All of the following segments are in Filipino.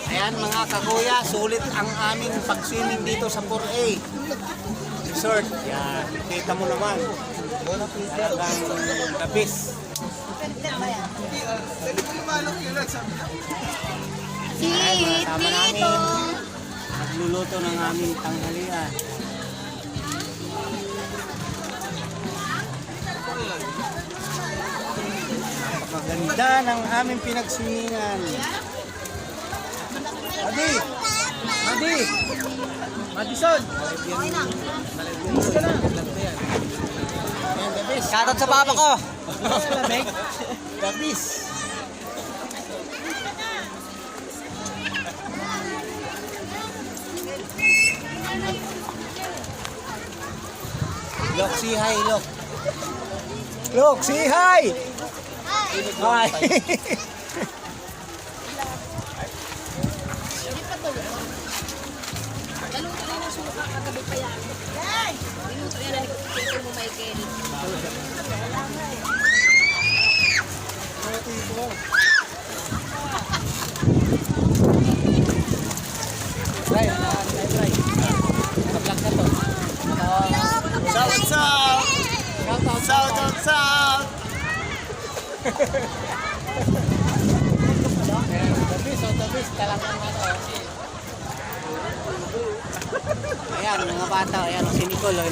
Ayan mga kakuya, sulit ang aming pag-swimming dito sa 4A Resort. Yan, kita mo naman. Talagang labis. Ayan, kasama namin. Nagluluto ng aming tanghalian. Napakaganda ng aming pinagswimingan. Madi! Madi! Madison! Shoutout sa papa ko. Gabis! Look, say hi, look. Look, say hi! Hi! Naluto na ng suka kagabi pa yan. Niluto yan na nagkikita mo, Michael. Try, try. Naka-vlog na to. Shout out! Shout out! Shout! Tabis, talagang ano. Ayan, mga bata, ayan, si Nicole,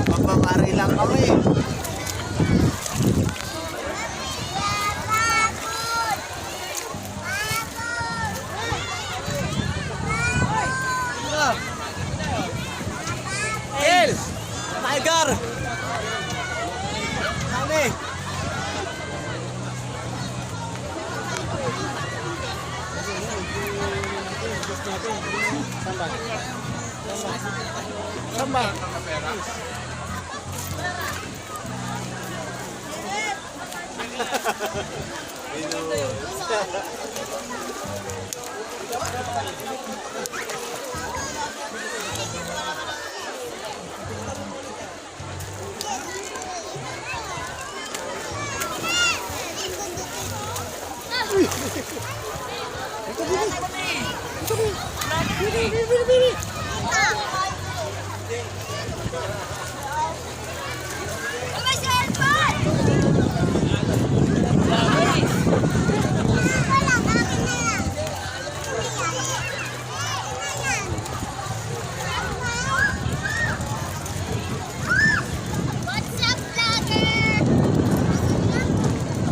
Magpapari lang kami. El! Tiger! Kami! Samba. Bili.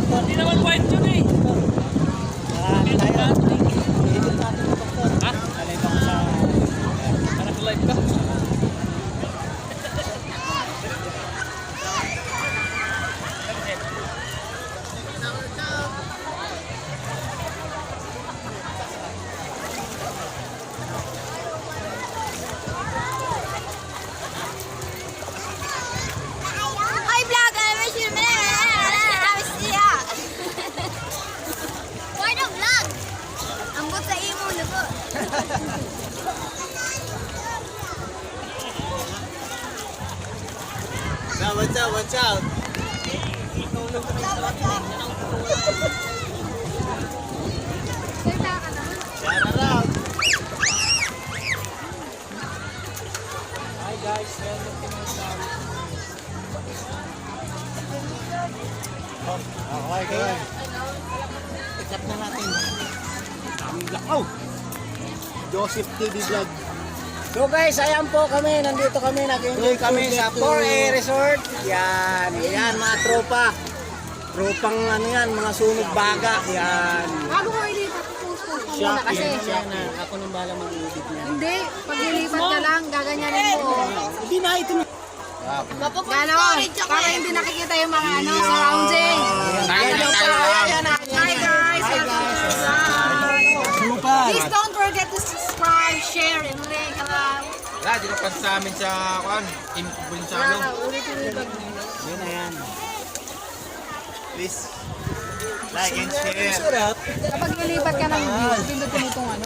Hindi naman white yun eh. Live ka? Hi vlog, I'm Shirley. Why no vlog? Ambot sa imo lugo. Watch out! Shout out! Hi guys, welcome to my channel. Okay, guys. Pick na natin. Oh! Joseph TV Vlog. So guys, ayan po kami, nandito kami, nag-enjoy kami sa 4A Resort. Yan mga tropa. Tropang ano yan, mga sunog baga. Yan. Bago ko ilipat, post mo Siya, muna kasi. siya na. Ako nang bala mag-edit niya. Hindi, pag ilipat ka lang, gaganyanin mo. Hindi na, ito na. Ganon, para hindi nakikita yung mga surrounding. Hi guys! Please don't forget to subscribe, share, and like. Wala, di ka pa sa amin sa kuan. Team Provinciano. Yun na yan. Please, like and share. Kapag ilipat ka ng view, pindot mo itong ano.